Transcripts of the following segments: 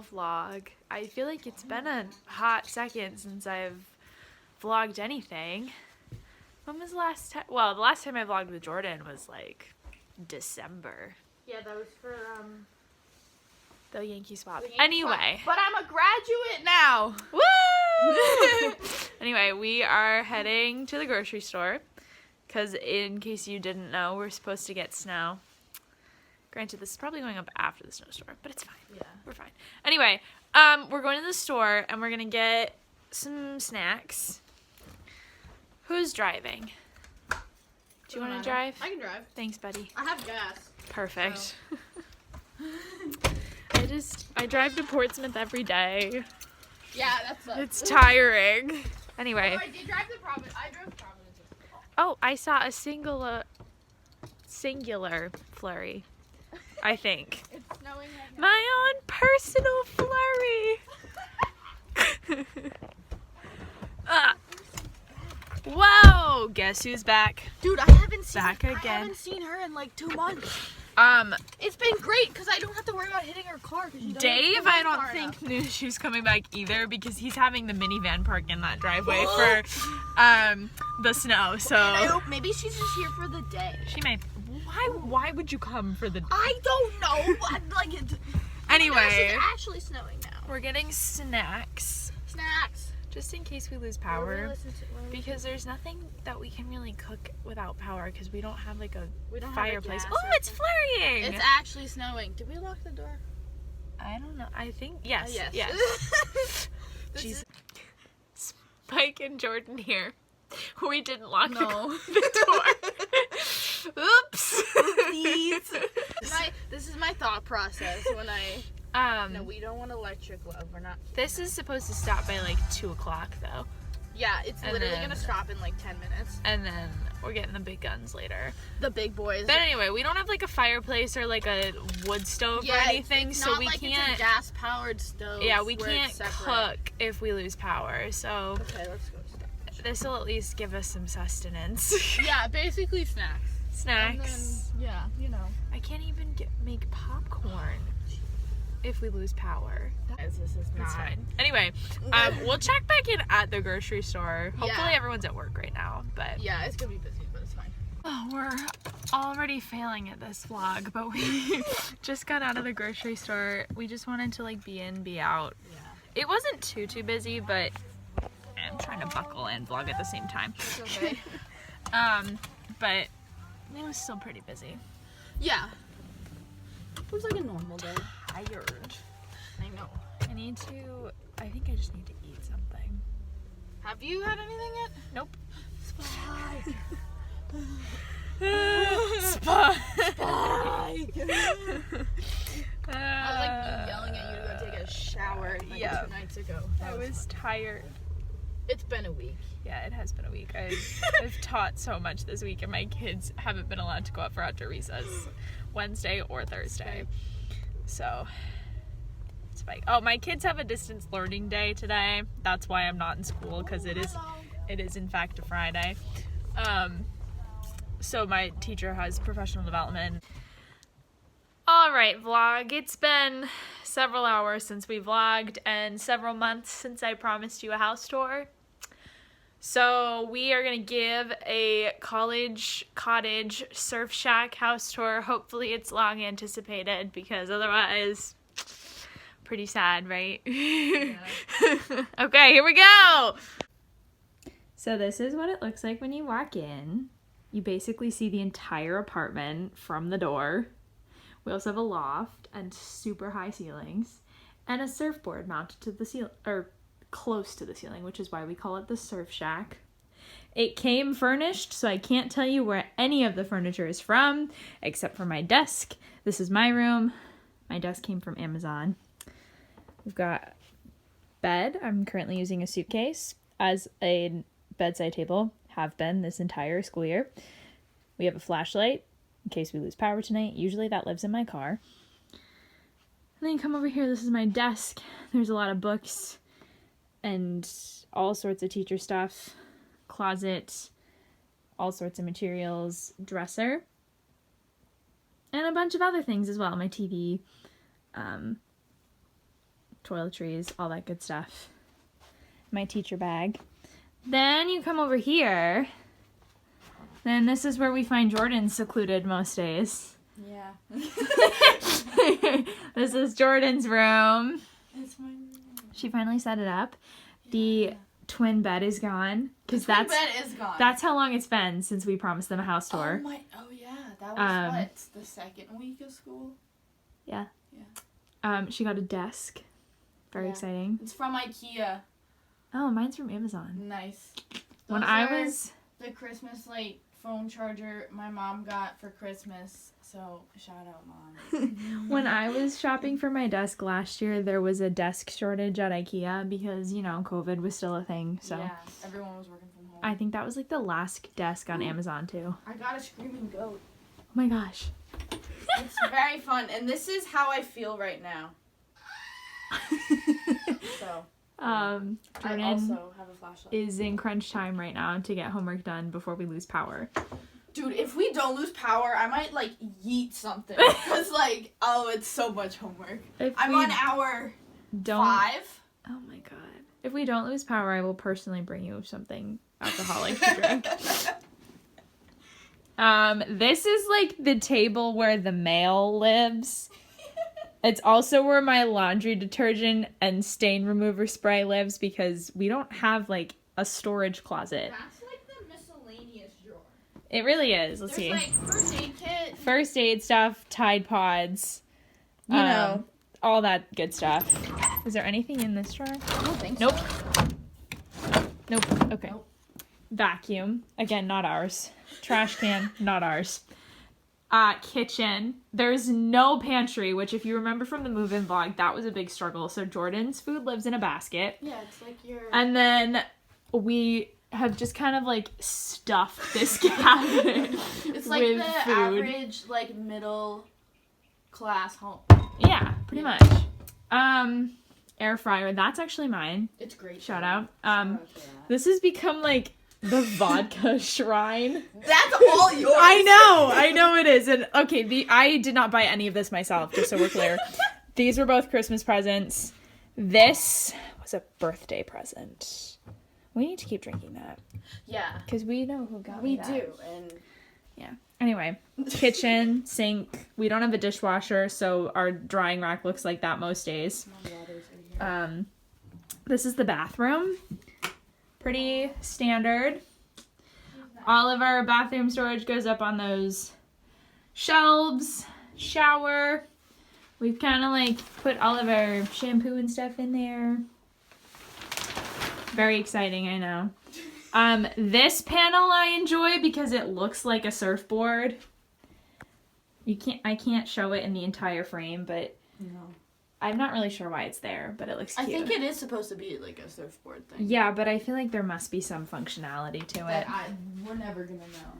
snow vlog. I feel like it's been a hot second since I've vlogged anything. When was the last time? Well, the last time I vlogged with Jordan was like December. Yeah, that was for The Yankee swap. the Yankee Anyway. swap. But I'm a graduate now. Woo! Anyway, we are heading to the grocery store because in case you didn't know, we're supposed to get snow. Granted, this is probably going up after the snowstorm, but it's fine. Yeah. We're fine. Anyway, we're going to the store and we're going to get some snacks. Who's driving? Do you want to drive? I can drive. Thanks, buddy. I have gas. Perfect. I drive to Portsmouth every day. Yeah, that's It's tiring. Anyway. Oh, I did drive to Providence. I drove to Providence. Oh, I saw a singular flurry. I think. It's snowing right now. My own personal flurry. Whoa! Guess who's back? Dude, I haven't seen her in like 2 months. It's been great because I don't have to worry about hitting her car. Dave, I don't think knew she was coming back either because he's having the minivan park in that driveway for the snow. So maybe she's just here for the day. she may. Why would you come for the? I don't know. Anyway, It's actually snowing now. we're getting snacks Snacks. just in case we lose power. Because there's nothing that we can really cook without power because we don't have like a fireplace. gas Oh, or it's flurrying! It's actually snowing. Did we lock the door? I don't know. I think yes. Yes. Yes. Jesus. Spike and Jordan here. We didn't lock the door. Oops. This is my thought process when I. No, we don't want electric love. We're not. This is supposed to stop by like 2 o'clock though. Yeah, it's And literally then- gonna stop in like 10 minutes. And then we're getting the big guns later. The big boys. But anyway, we don't have like a fireplace or like a wood stove or anything, it's so not we like can't. It's a gas-powered stove. Yeah, we where can't it's separate. cook if we lose power. So Okay, let's go. this will at least give us some sustenance. Yeah, basically snacks. Snacks. And then, yeah, you know. I can't even make popcorn if we lose power. This is not. That's fine. Anyway, we'll check back in at the grocery store. Hopefully Yeah. everyone's at work right now, but Yeah, it's gonna be busy, but it's fine. oh, we're already failing at this vlog, but we just got out of the grocery store. We just wanted to like be in, be out. Yeah. It wasn't too busy, but I'm trying to buckle and vlog at the same time. It's okay. But it was still pretty busy. Yeah. It was like a normal day. Tired. I know. I think I just need to eat something. Have you had anything yet? Nope. Spike. Spike. I was like yelling at you to go take a shower like Yeah. 2 nights ago. I was tired. It's been a week. Yeah, it has been a week. I've taught so much this week, and my kids haven't been allowed to go out for outdoor recess Wednesday or Thursday. So, Spike. Oh, my kids have a distance learning day today. That's why I'm not in school, because it is in fact a Friday. So my teacher has professional development. All right, vlog. It's been several hours since we vlogged and several months since I promised you a house tour. So we are going to give a college cottage surf shack house tour. Hopefully it's long anticipated because otherwise pretty sad, right? Yeah. Okay, here we go. So this is what it looks like when you walk in. You basically see the entire apartment from the door. We also have a loft and super high ceilings and a surfboard mounted to the ceiling, or close to the ceiling, which is why we call it the surf shack. It came furnished, so I can't tell you where any of the furniture is from, except for my desk. This is my room. My desk came from Amazon. We've got bed. I'm currently using a suitcase as a bedside table. Have been this entire school year. We have a flashlight in case we lose power tonight. Usually that lives in my car. And then you come over here. This is my desk. There's a lot of books and all sorts of teacher stuff. Closet, all sorts of materials, dresser, and a bunch of other things as well. My TV, toiletries, all that good stuff. My teacher bag. Then you come over here. Then this is where we find Jordan secluded most days. Yeah. This is Jordan's room. It's my room. She finally set it up. The twin bed is gone. Because bed is gone. That's how long it's been since we promised them a house tour. Oh yeah. That was the second week of school? Yeah. Yeah. She got a desk. Very exciting. It's from IKEA. Oh, mine's from Amazon. Nice. When I was... The Christmas light phone charger my mom got for Christmas. So, shout out, Mom. When I was shopping for my desk last year, there was a desk shortage at IKEA because, you know, COVID was still a thing. So yeah, everyone was working from home. I think that was like the last desk on Amazon too. I got a screaming goat. Oh my gosh. It's very fun, and this is how I feel right now. So, Jordan I also have a flashlight. is in crunch time right now to get homework done before we lose power. Dude, if we don't lose power, I might, like, yeet something. Because, like, it's so much homework. I'm on hour 5. Oh my god. If we don't lose power, I will personally bring you something alcoholic to drink. This is, like, the table where the mail lives. It's also where my laundry detergent and stain remover spray lives because we don't have, like, a storage closet. That's like the miscellaneous drawer. It really is. Let's see. There's like first aid kit. First aid stuff, Tide Pods. You know. All that good stuff. Is there anything in this drawer? I don't think Nope. so. Nope. Okay. Nope. Vacuum. Again, not ours. Trash can, not ours. Kitchen. There's no pantry, which if you remember from the move-in vlog, that was a big struggle. So Jordan's food lives in a basket. Yeah, it's like your... And then we have just kind of like stuffed this cabinet It's like with the food. average, like, middle class home. Yeah, pretty much. Air fryer. That's actually mine. It's great. Shout out. Shout out to that. This has become like the vodka shrine. That's all yours. I know it is. And okay, I did not buy any of this myself, just so we're clear. These were both Christmas presents. This was a birthday present. We need to keep drinking that. Yeah. Because we know who got We me that. do. And Yeah. Anyway, kitchen, sink. We don't have a dishwasher, so our drying rack looks like that most days. This is the bathroom. Pretty standard. All of our bathroom storage goes up on those shelves. Shower. We've kind of like put all of our shampoo and stuff in there. Very exciting, I know. This panel I enjoy because it looks like a surfboard. I can't show it in the entire frame, but no. I'm not really sure why it's there, but it looks cute. I think it is supposed to be like a surfboard thing. Yeah, but I feel like there must be some functionality to it. We're never gonna know.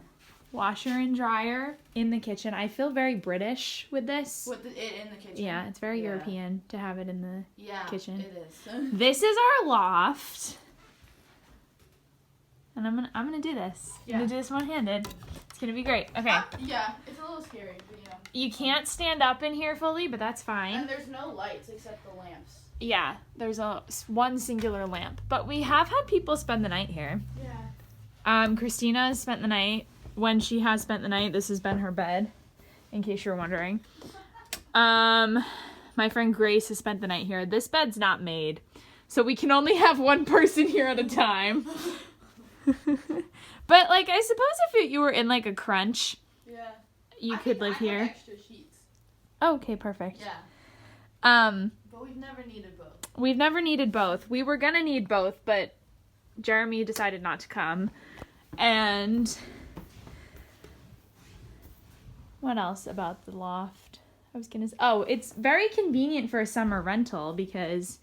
Washer and dryer in the kitchen. I feel very British with this. With it in the kitchen. Yeah, it's very European to have it in the kitchen. It is. This is our loft. And I'm gonna do this. Yeah. I'm gonna do this one-handed. It's gonna be great. Okay. Yeah, it's a little scary, but you know. You can't stand up in here fully, but that's fine. And there's no lights except the lamps. Yeah, there's one singular lamp. But we have had people spend the night here. Yeah. Christina has spent the night. When she has spent the night, this has been her bed, in case you're wondering. My friend Grace has spent the night here. This bed's not made, so we can only have one person here at a time. But, like, I suppose if you were in, like, a crunch, you could live here. Have extra sheets. Oh, okay, perfect. Yeah. But we've never needed both. We've never needed both. We were gonna need both, but Jeremy decided not to come. And what else about the loft? It's very convenient for a summer rental because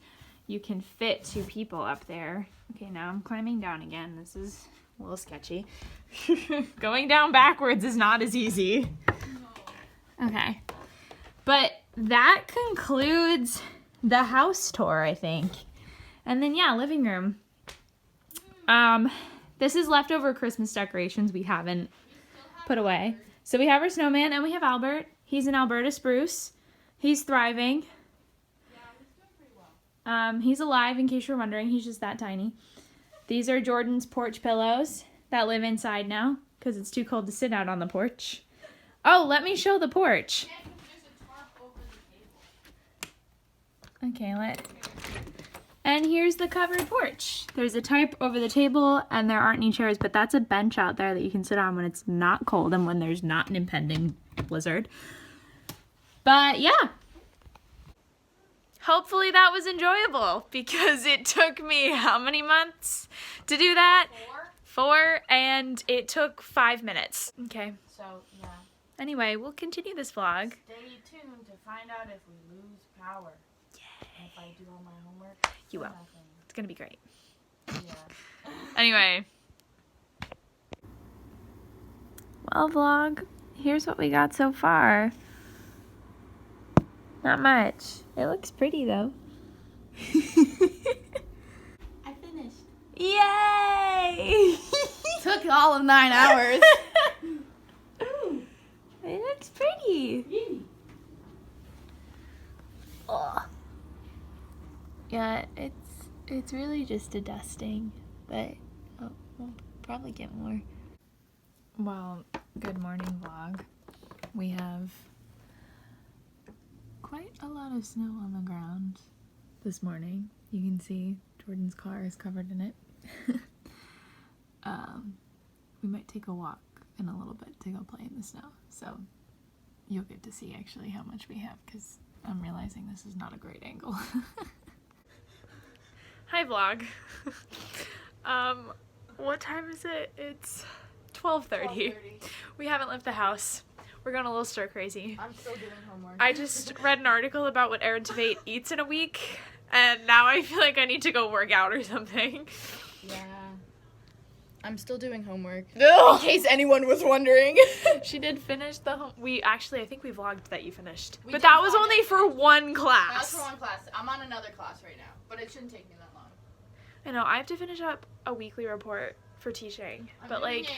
you can fit 2 people up there. Okay, now I'm climbing down again. This is a little sketchy. Going down backwards is not as easy. No. Okay. But that concludes the house tour, I think. And then, yeah, living room. This is leftover Christmas decorations we haven't put away. So we have our snowman and we have Albert. He's an Alberta spruce. He's thriving. Yeah, he's doing pretty well. He's alive, in case you're wondering. He's just that tiny. These are Jordan's porch pillows that live inside now because it's too cold to sit out on the porch. Oh, let me show the porch. Okay, and here's the covered porch. There's a tarp over the table and there aren't any chairs, but that's a bench out there that you can sit on when it's not cold and when there's not an impending blizzard. But yeah. Hopefully that was enjoyable because it took me how many months to do that? 4, and it took 5 minutes. Okay. So, yeah. Anyway, we'll continue this vlog. Stay tuned to find out if we lose power. Yay. If I do all my homework. You will. It's gonna be great. Yeah. Anyway. Well, vlog, here's what we got so far. Not much. It looks pretty though. I finished. Yay! Took all of 9 hours. It looks pretty. Oh. Yeah, it's really just a dusting, but we'll probably get more. Well, good morning vlog. We have quite a lot of snow on the ground this morning. You can see Jordan's car is covered in it. We might take a walk in a little bit to go play in the snow, so you'll get to see actually how much we have because I'm realizing this is not a great angle. Hi vlog. What time is it? It's 12:30. We haven't left the house. We're going a little stir crazy. I'm still doing homework. I just read an article about what Aaron Tveit eats in a week, and now I feel like I need to go work out or something. Yeah. I'm still doing homework. No. In case anyone was wondering. She did finish the I think we vlogged that you finished. We but did that was vlog only it. for one That's class. for one class. I'm on another class right now, but it shouldn't take me that long. I know, I have to finish up a weekly report for teaching. But like,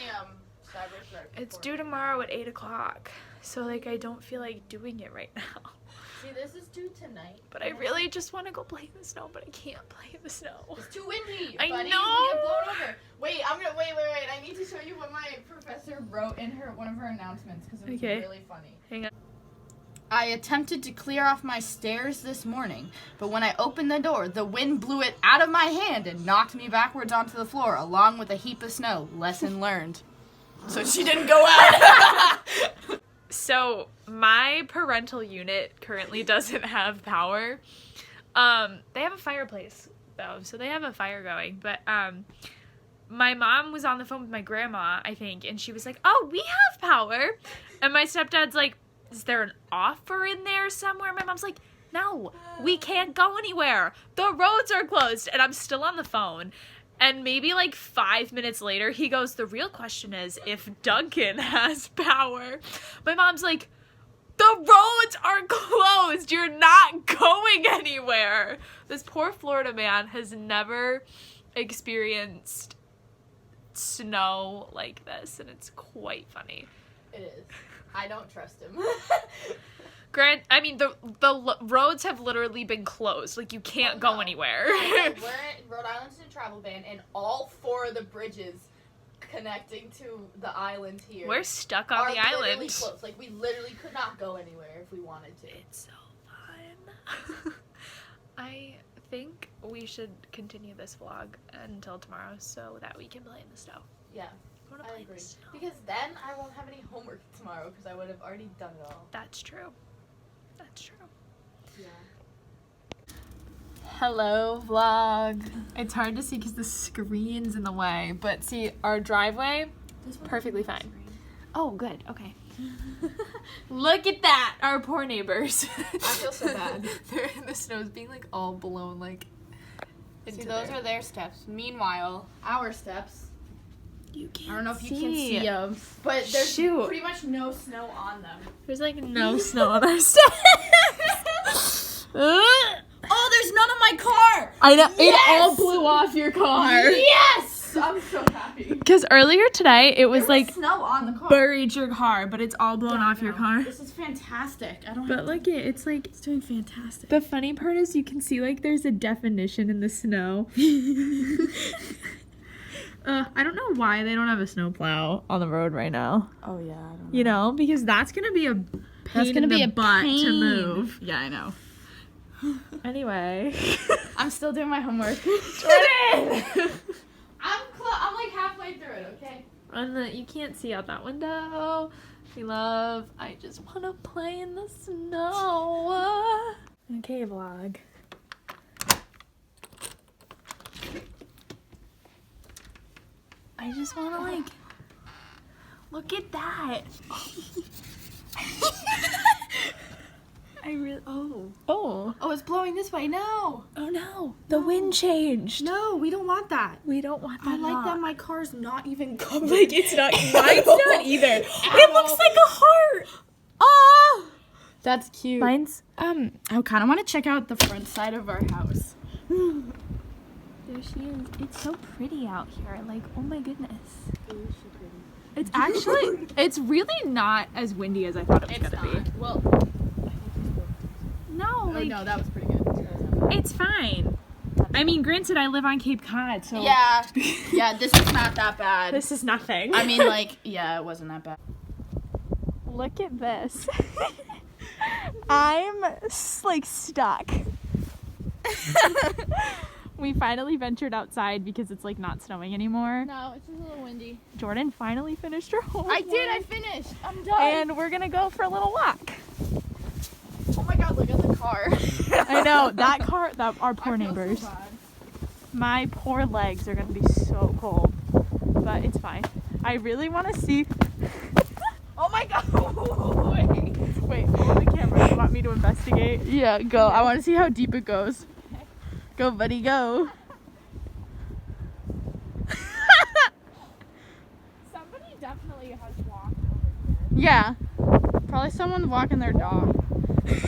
cyber threat it's report due tomorrow at 8 o'clock. So like, I don't feel like doing it right now. See, this is due tonight. But I really just want to go play in the snow, but I can't play in the snow. It's too windy. I buddy. know. You get blown over. Wait, wait. I need to show you what my professor wrote in one of her announcements because it was really funny. Hang on. I attempted to clear off my stairs this morning, but when I opened the door, the wind blew it out of my hand and knocked me backwards onto the floor, along with a heap of snow. Lesson learned. So she didn't go out. So my parental unit currently doesn't have power. They have a fireplace though, so they have a fire going. But my mom was on the phone with my grandma, I think, and she was like, "Oh, we have power," and my stepdad's like, "Is there an offer in there somewhere?" My mom's like, "No, we can't go anywhere. The roads are closed," and I'm still on the phone. And maybe like 5 minutes later, he goes, "The real question is if Duncan has power." My mom's like, "The roads are closed. You're not going anywhere." This poor Florida man has never experienced snow like this, and it's quite funny. It is. I don't trust him. I mean, the roads have literally been closed. Like, you can't go anywhere. Rhode Island's in travel ban, and all 4 of the bridges connecting to the island here We're stuck on the island. Close. Like, we literally could not go anywhere if we wanted to. It's so fun. I think we should continue this vlog until tomorrow so that we can play in the snow. Yeah. I agree. Because then I won't have any homework tomorrow because I would have already done it all. That's true. That's true. Yeah. Hello, vlog. It's hard to see because the screen's in the way, but see, our driveway is perfectly fine. Oh, good. Okay. Look at that, our poor neighbors. I feel so bad. They're in the snow's being like all blown like. See, those are their steps. Meanwhile, our steps. You can't. I don't know if you can see them, but there's pretty much no snow on them. There's like no snow on our steps. Oh, there's none on my car. I know. Yes! It all blew off your car. Yes. I'm so happy. Because earlier today, it was like snow on the car. buried your car, but it's all blown off your car. This is fantastic. I don't. But look it, it's like, It's doing fantastic. the funny part is you can see like there's a definition in the snow. I don't know why they don't have a snowplow on the road right now. Oh yeah. I don't know. You know, because that's gonna be a pain in the butt to move. Yeah, I know. Anyway, I'm still doing my homework. Jordan! I'm like halfway through it, okay? you can't see out that window. I just want to play in the snow. Okay, vlog. I just want to like, look at that. Oh, Oh, it's blowing this way. No. oh no, the wind changed. No, we don't want that. We don't want that. I like at that all. my car's not even covered. Like it's not, mine's not either. It looks like a heart. Oh, that's cute. Mine's, I kind of want to check out the front side of our house. there she is. It's so pretty out here. Like, oh my goodness. It's actually, it's really not as windy as I thought it was gonna be. Well, No, like, no, that was pretty good. it's fine. I mean, granted, I live on Cape Cod, so Yeah, this is not that bad. this is nothing. I mean, like, yeah, it wasn't that bad. Look at this. I'm like stuck. We finally ventured outside because it's like not snowing anymore. No, it's just a little windy. Jordan finally finished her homework. I did. I finished. I'm done. And we're gonna go for a little walk. Oh my God! Look at the car. I know that car. That our poor I feel neighbors. So bad. My poor legs are gonna be so cold, but it's fine. I really want to see. Oh my God! Wait, hold the camera. You want me to investigate? Yeah, go. I want to see how deep it goes. Go, buddy, go. Somebody definitely has walked over here. Yeah, probably someone's walking their dog. This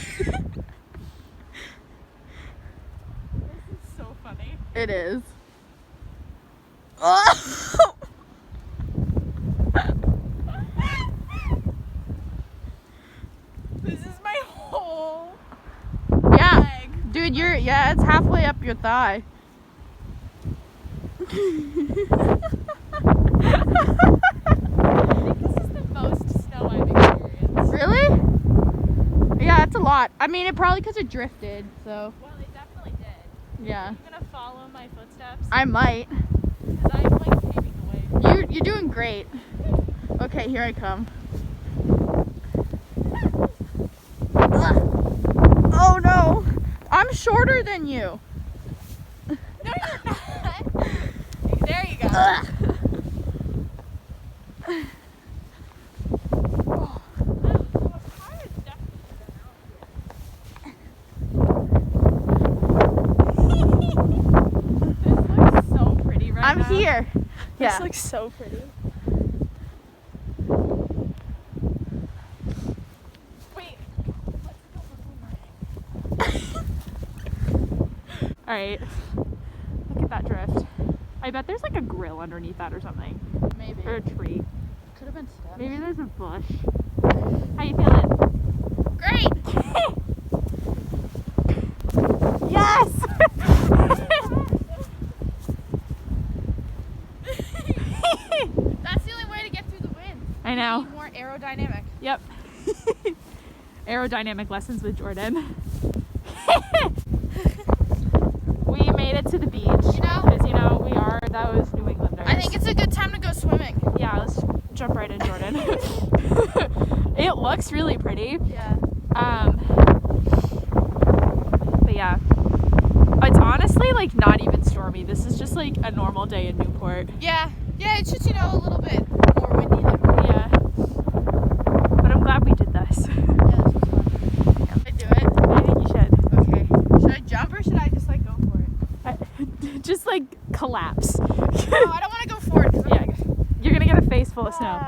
is so funny. It is. This is my whole Yeah, leg. dude, it's halfway up your thigh. I think this is the most snow I've experienced. Really? Yeah, it's a lot. I mean, it probably because it drifted, so Well, it definitely did. yeah. Are you gonna follow my footsteps? I might. Because I'm like paving the way. You're doing great. Okay, here I come. Oh no! I'm shorter than you. No, you're not. There you go. Ugh. This looks so pretty right I'm now. here. This Yeah. looks so pretty. Wait. Alright. Look at that drift. I bet there's like a grill underneath that or something. Maybe. Or a tree. Could have been steps. Maybe there's a bush. How you feeling? Great. Yes! That's the only way to get through the wind. I know. Be more aerodynamic. Yep. Aerodynamic lessons with Jordan. We made it to the beach. You know? Because, you know, we are those New Englanders. I think it's a good time to go swimming. Yeah, let's jump right in, Jordan. It looks really pretty. Yeah. But yeah. It's honestly like not even stormy. This is just like a normal day in Newport. Yeah. Yeah, it's just, a little bit more windy than normal. Yeah. But I'm glad we did this. Yeah, this was fun. Should I do it? I think you should. Okay. Should I jump or should I just, go for it? Just like collapse. No, I don't want to go for it. 'Cause I'm Yeah. You're gonna get a face full of snow.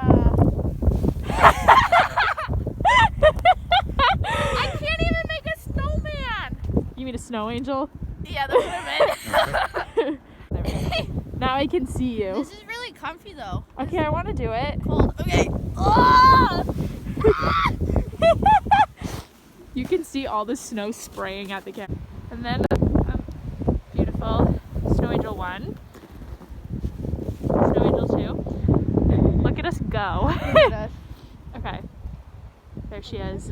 I can't even make a snowman. You mean a snow angel? Yeah, that's what I meant. There we go. Now I can see you. This is really comfy though. Okay, I want to do it. Cold. Okay. Oh! You can see all the snow spraying at the camera. And then beautiful Snow Angel 1, Snow Angel 2. Look at us go. Okay, there she is.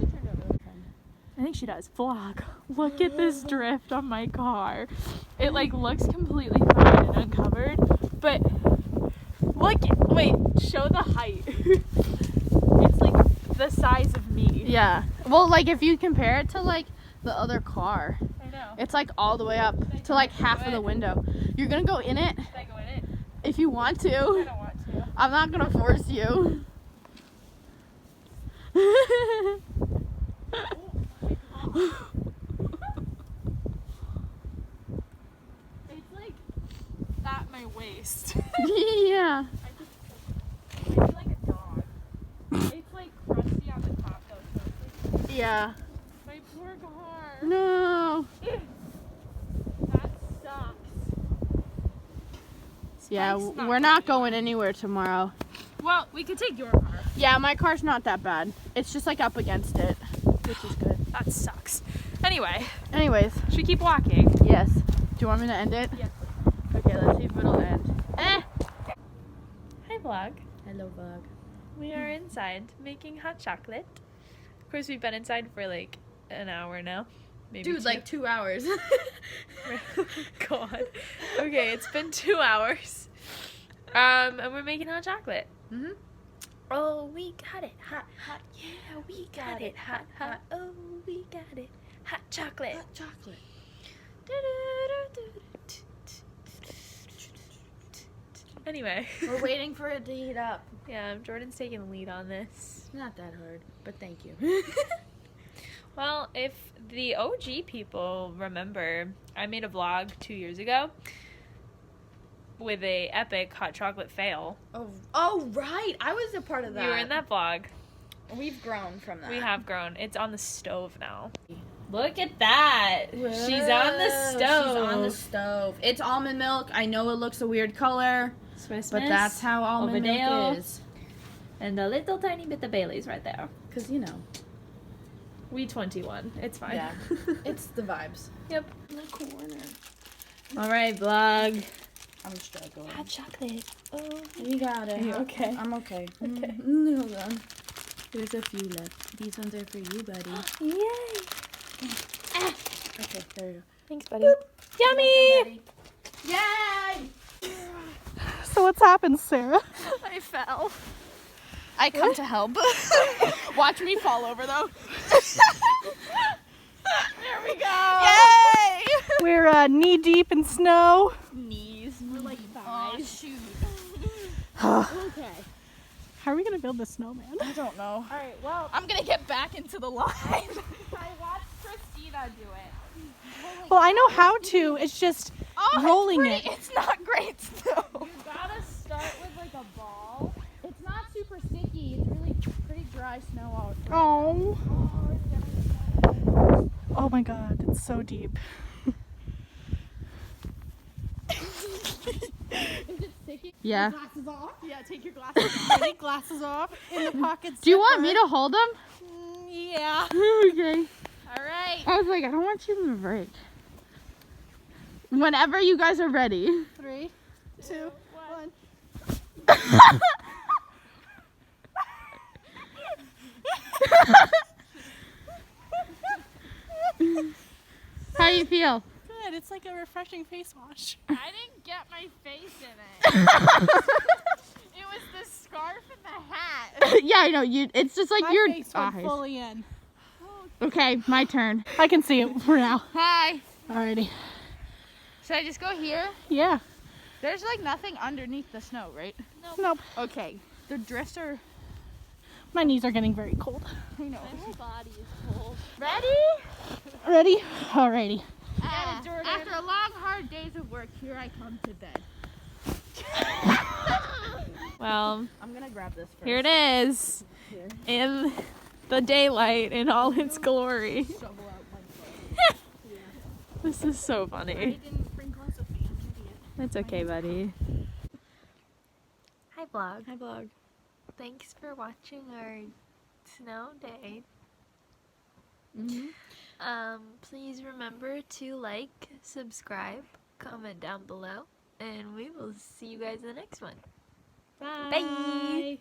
I think she does. Vlog. Look at this drift on my car. It like looks completely fine and uncovered, but look, wait, show the height. It's like the size of me. Yeah. Well, like if you compare it to like the other car, I know. it's like all the way up to like half of the window. You're gonna go in it Should I go in it? if you want to. I don't want to. I'm not gonna force you. It's like at my waist. Yeah. I feel like a dog. It's like crusty on the top though, so it's like Yeah. my poor car. No. That sucks. Yeah, Spike's not we're not going going anywhere tomorrow. Well, we could take your car. Yeah, my car's not that bad. It's just like up against it, which is good. That sucks. Anyway, Anyways, should we keep walking? yes. Do you want me to end it? Yes. Okay, let's see if it'll end. Hi vlog. Hello, vlog. We are inside making hot chocolate. Of course, we've been inside for like an hour now. Maybe Dude, two. like 2 hours. God. Okay, it's been 2 hours. And we're making hot chocolate. Mhm. Oh, we got it hot, hot. Yeah, we got it hot, hot. Oh, we got it hot chocolate. Hot chocolate. Anyway. We're waiting for it to heat up. Yeah, Jordan's taking the lead on this. Not that hard, but thank you. Well, if the OG people remember, I made a vlog 2 years ago with a epic hot chocolate fail. Oh, right. I was a part of that. You were in that vlog. We've grown from that. We have grown. It's on the stove now. Look at that. She's on the stove. She's on the stove. It's almond milk. I know it looks a weird color, Swiss but Miss, that's how almond Overdale, milk is. and a little tiny bit of Bailey's right there. Because, you know. We 21. It's fine. Yeah. It's the vibes. Yep. In the corner. All right, vlog. I'm struggling. Hot chocolate. Oh. We got it. Are you okay? I'm okay. Okay. Hold on. There's a few left. These ones are for you, buddy. Yay. Okay, there you go. Thanks, buddy. Yummy. Yay! So what's happened, Sarah? I fell. I come to help. Watch me fall over, though. There we go. Yay! We're knee deep in snow. Knees. We're like thighs. Shoot. Okay. How are we gonna build this snowman? I don't know. All right, well, I'm gonna get back into the line. I watched Christina do it. Well, I know how to. It's just Oh, rolling it's pretty. it. It's not great snow. You gotta start with like a ball. It's not super sticky. It's really pretty dry snow out. Oh. Oh my God, it's so deep. Is it sticky? Yeah. Glasses off? Yeah, take your glasses off. Take glasses off. In the pockets. Do you want me to hold them? Yeah. Okay. All right. I was like, I don't want you to break. Whenever you guys are ready. 3, 2, 1. How do you feel? Good. It's like a refreshing face wash. I didn't get my face in it. It was the scarf and the hat. Yeah, I know. It's just like My your face went eyes. fully in. Okay, my turn. I can see it for now. Hi. Alrighty. Should I just go here? Yeah. There's like nothing underneath the snow, right? Nope. Okay. The drifts are. My knees are getting very cold. I know. My whole body is cold. Ready? Ready? Alrighty. After a long, hard days of work, here I come to bed. Well, I'm gonna grab this first. here it is in the daylight in all its glory. Shovel out my This is so funny. didn't bring clothes with me. I'm an idiot. It's okay, buddy. vlog. Hi, vlog. Thanks for watching our snow day. Please remember to like, subscribe, comment down below, and we will see you guys in the next one. Bye. Bye.